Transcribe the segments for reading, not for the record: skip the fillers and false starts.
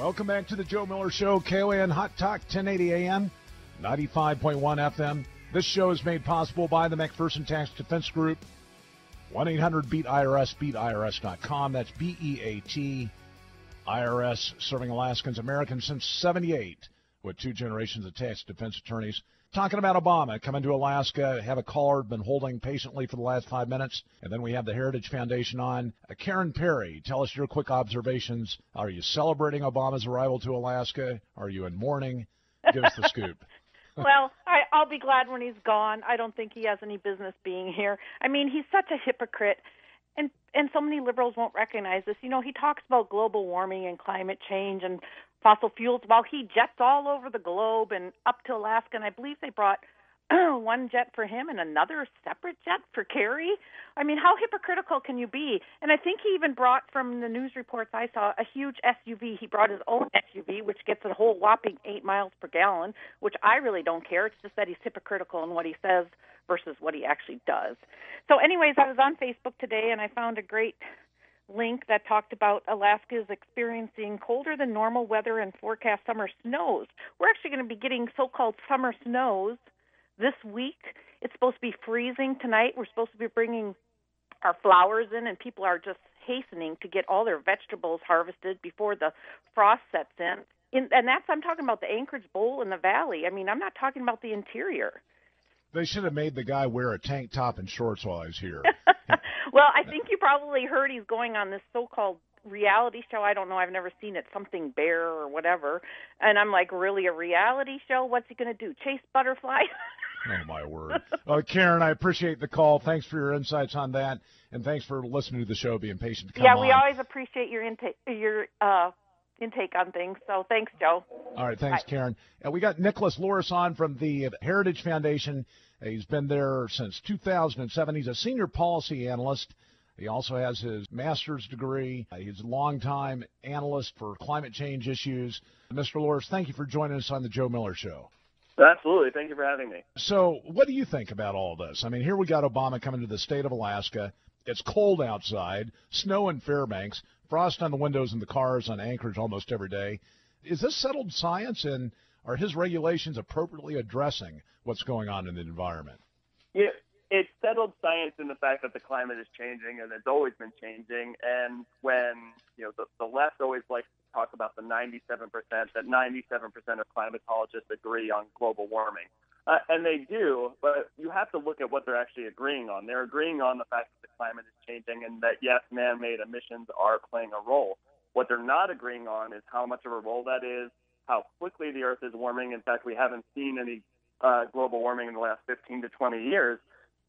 Welcome back to the Joe Miller Show, KOAN Hot Talk, 1080 AM, 95.1 FM. This show is made possible by the McPherson Tax Defense Group. 1-800-BEAT-IRS, BEATIRS.com. That's BEAT, IRS, serving Alaskans, Americans since 78, with 2 generations of tax defense attorneys. Talking about Obama coming to Alaska, have a caller been holding patiently for the last 5 minutes, and then we have the Heritage Foundation on. Karen Perry, tell us your quick observations. Are you celebrating Obama's arrival to Alaska? Are you in mourning? Give us the scoop. Well, I'll be glad when he's gone. I don't think he has any business being here. I mean, he's such a hypocrite, and so many liberals won't recognize this. You know, he talks about global warming and climate change and fossil fuels while he jets all over the globe and up to Alaska, and I believe they brought one jet for him and another separate jet for Kerry. I mean, how hypocritical can you be? And I think he even brought, from the news reports I saw, a huge SUV. He brought his own SUV, which gets a whole whopping 8 miles per gallon, which I really don't care. It's just that he's hypocritical in what he says versus what he actually does. So anyways, I was on Facebook today, and I found a great link that talked about Alaska is experiencing colder than normal weather and forecast summer snows. We're actually going to be getting so-called summer snows this week. It's supposed to be freezing tonight. We're supposed to be bringing our flowers in, and people are just hastening to get all their vegetables harvested before the frost sets in. And that's, I'm talking about the Anchorage Bowl in the valley. I mean, I'm not talking about the interior. They should have made the guy wear a tank top and shorts while he's here. Well, I think you probably heard he's going on this so-called reality show. I don't know. I've never seen it. Something Bear or whatever. And I'm like, really, a reality show? What's he going to do? Chase butterflies? Oh, my word. Karen, I appreciate the call. Thanks for your insights on that, and thanks for listening to the show, being patient to come on. We always appreciate your intake on things. So thanks, Joe. All right, thanks, Bye. Karen. We got Nicholas Loris on from the Heritage Foundation. He's been there since 2007. He's a senior policy analyst. He also has his master's degree. He's a longtime analyst for climate change issues. Mr. Loris, thank you for joining us on the Joe Miller Show. Absolutely. Thank you for having me. So what do you think about all this? I mean, here we got Obama coming to the state of Alaska. It's cold outside, snow in Fairbanks, frost on the windows in the cars on Anchorage almost every day. Is this settled science, and are his regulations appropriately addressing what's going on in the environment? Yeah, it's settled science in the fact that the climate is changing, and it's always been changing. And when the left always likes to talk about the 97%, that 97% of climatologists agree on global warming. And they do, but you have to look at what they're actually agreeing on. They're agreeing on the fact that the climate is changing and that, yes, man-made emissions are playing a role. What they're not agreeing on is how much of a role that is, how quickly the Earth is warming. In fact, we haven't seen any global warming in the last 15 to 20 years.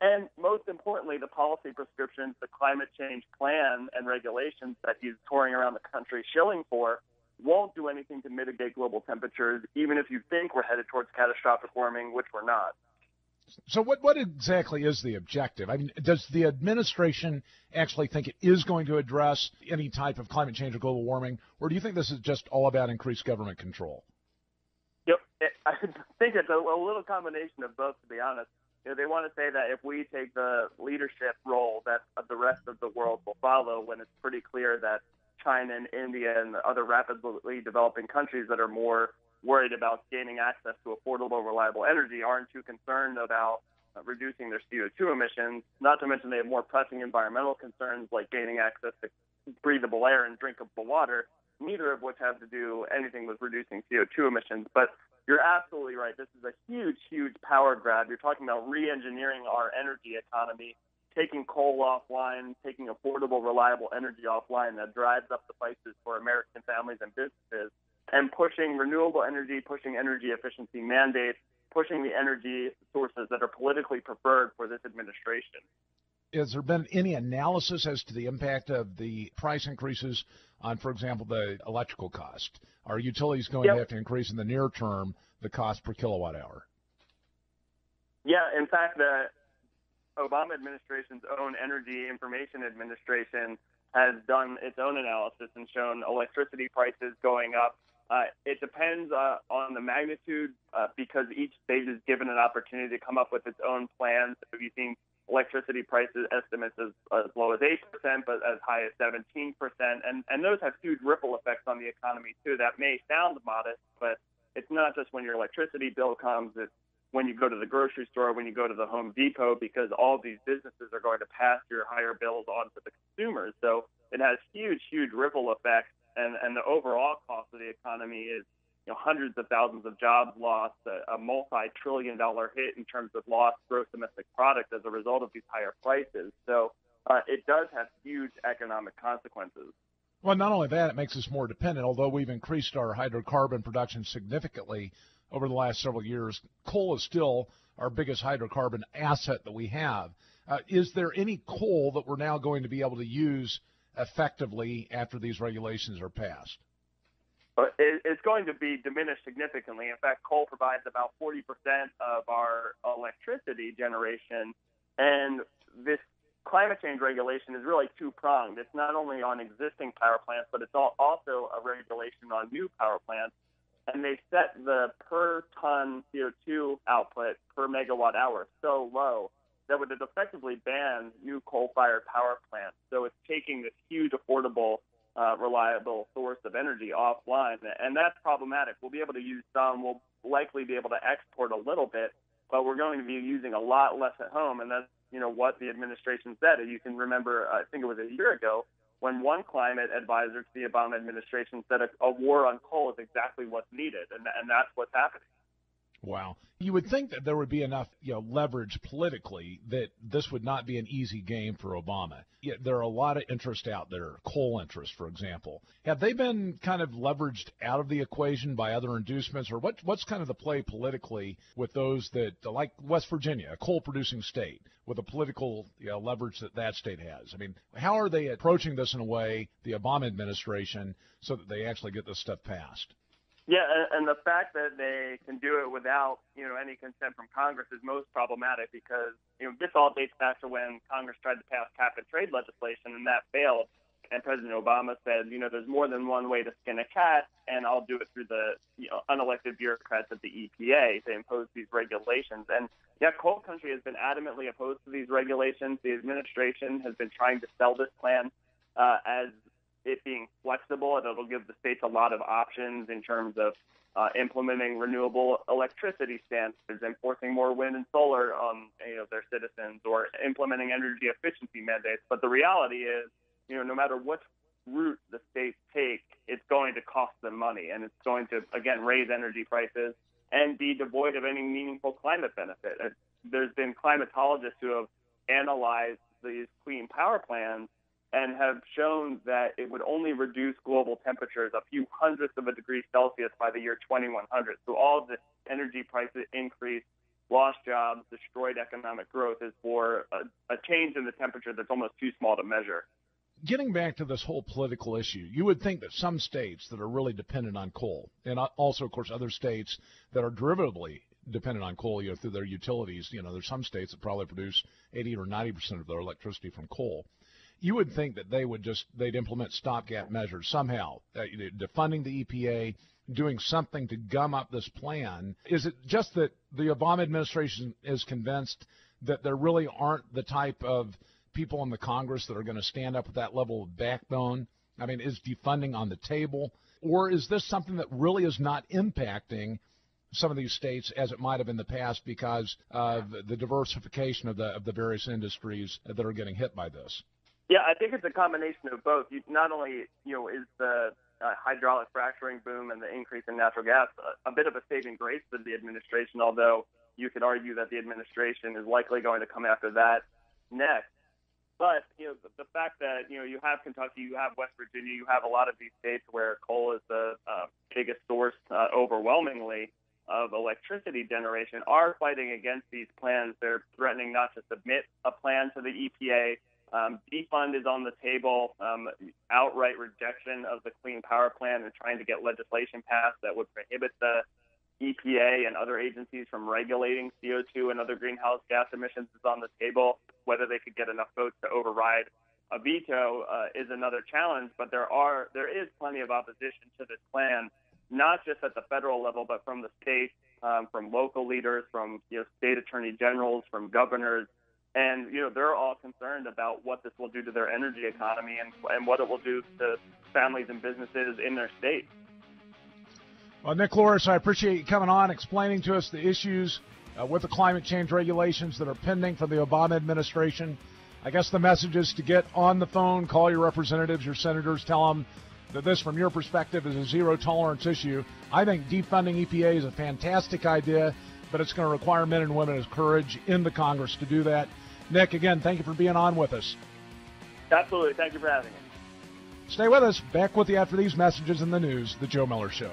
And most importantly, the policy prescriptions, the climate change plan and regulations that he's touring around the country shilling for won't do anything to mitigate global temperatures, even if you think we're headed towards catastrophic warming, which we're not. So what exactly is the objective? I mean, does the administration actually think it is going to address any type of climate change or global warming, or do you think this is just all about increased government control? I think it's a little combination of both, to be honest. They want to say that if we take the leadership role, that the rest of the world will follow, when it's pretty clear that China and India and other rapidly developing countries that are more worried about gaining access to affordable, reliable energy aren't too concerned about reducing their CO2 emissions, not to mention they have more pressing environmental concerns like gaining access to breathable air and drinkable water, neither of which have to do anything with reducing CO2 emissions. But you're absolutely right. This is a huge, huge power grab. You're talking about re-engineering our energy economy, taking coal offline, taking affordable, reliable energy offline that drives up the prices for American families and businesses, and pushing renewable energy, pushing energy efficiency mandates, pushing the energy sources that are politically preferred for this administration. Has there been any analysis as to the impact of the price increases on, for example, the electrical cost? Are utilities going to have to increase in the near term the cost per kilowatt hour? Yeah, in fact, the Obama administration's own Energy Information Administration has done its own analysis and shown electricity prices going up. It depends on the magnitude because each state is given an opportunity to come up with its own plans. So you've seen electricity prices estimates as low as 8%, but as high as 17%. And those have huge ripple effects on the economy, too. That may sound modest, but it's not just when your electricity bill comes. It's when you go to the grocery store, when you go to the Home Depot, because all these businesses are going to pass your higher bills on to the consumers. So it has huge, huge ripple effects, and the overall cost of the economy is hundreds of thousands of jobs lost, a multi-trillion-dollar hit in terms of lost gross domestic product as a result of these higher prices. So it does have huge economic consequences. Well, not only that, it makes us more dependent. Although we've increased our hydrocarbon production significantly over the last several years, coal is still our biggest hydrocarbon asset that we have. Is there any coal that we're now going to be able to use effectively after these regulations are passed? It's going to be diminished significantly. In fact, coal provides about 40% of our electricity generation, and this climate change regulation is really two-pronged. It's not only on existing power plants, but it's also a regulation on new power plants. And they set the per ton CO2 output per megawatt hour so low that would effectively ban new coal-fired power plants. So it's taking this huge, affordable, reliable source of energy offline, and that's problematic. We'll be able to use some. We'll likely be able to export a little bit, but we're going to be using a lot less at home, and that's what the administration said. You can remember, I think it was a year ago, when one climate advisor to the Obama administration said a war on coal is exactly what's needed, and that's what's happening. Wow. You would think that there would be enough leverage politically that this would not be an easy game for Obama. Yet there are a lot of interest out there, coal interest, for example. Have they been kind of leveraged out of the equation by other inducements, or what's kind of the play politically with those that, like West Virginia, a coal-producing state, with the political leverage that state has? I mean, how are they approaching this in a way, the Obama administration, so that they actually get this stuff passed? Yeah, and the fact that they can do it without, any consent from Congress is most problematic because, this all dates back to when Congress tried to pass cap-and-trade legislation, and that failed. And President Obama said, there's more than one way to skin a cat, and I'll do it through the unelected bureaucrats at the EPA to impose these regulations. And, coal country has been adamantly opposed to these regulations. The administration has been trying to sell this plan as it being flexible, and it'll give the states a lot of options in terms of implementing renewable electricity standards, enforcing more wind and solar on their citizens, or implementing energy efficiency mandates. But the reality is, no matter what route the states take, it's going to cost them money, and it's going to, again, raise energy prices and be devoid of any meaningful climate benefit. There's been climatologists who have analyzed these clean power plans and have shown that it would only reduce global temperatures a few hundredths of a degree Celsius by the year 2100. So all of this energy price increase, lost jobs, destroyed economic growth is for a change in the temperature that's almost too small to measure. Getting back to this whole political issue, you would think that some states that are really dependent on coal, and also, of course, other states that are derivatively dependent on coal, through their utilities, there's some states that probably produce 80 or 90% of their electricity from coal. You would think that they'd implement stopgap measures somehow, defunding the EPA, doing something to gum up this plan. Is it just that the Obama administration is convinced that there really aren't the type of people in the Congress that are going to stand up with that level of backbone? I mean, is defunding on the table? Or is this something that really is not impacting some of these states as it might have in the past because of the diversification of the various industries that are getting hit by this? Yeah, I think it's a combination of both. Not only, is the hydraulic fracturing boom and the increase in natural gas a bit of a saving grace for the administration, although you could argue that the administration is likely going to come after that next. But, the fact that, you have Kentucky, you have West Virginia, you have a lot of these states where coal is the biggest source overwhelmingly of electricity generation are fighting against these plans. They're threatening not to submit a plan to the EPA. Defund is on the table, outright rejection of the Clean Power Plan and trying to get legislation passed that would prohibit the EPA and other agencies from regulating CO2 and other greenhouse gas emissions is on the table. Whether they could get enough votes to override a veto is another challenge, but there is plenty of opposition to this plan, not just at the federal level, but from the states, from local leaders, from state attorney generals, from governors. And, they're all concerned about what this will do to their energy economy and what it will do to families and businesses in their state. Well, Nick Loris, I appreciate you coming on, explaining to us the issues with the climate change regulations that are pending for the Obama administration. I guess the message is to get on the phone, call your representatives, your senators, tell them that this, from your perspective, is a zero-tolerance issue. I think defunding EPA is a fantastic idea, but it's going to require men and women of courage in the Congress to do that. Nick, again, thank you for being on with us. Absolutely. Thank you for having me. Stay with us. Back with you after these messages and the news, The Joe Miller Show.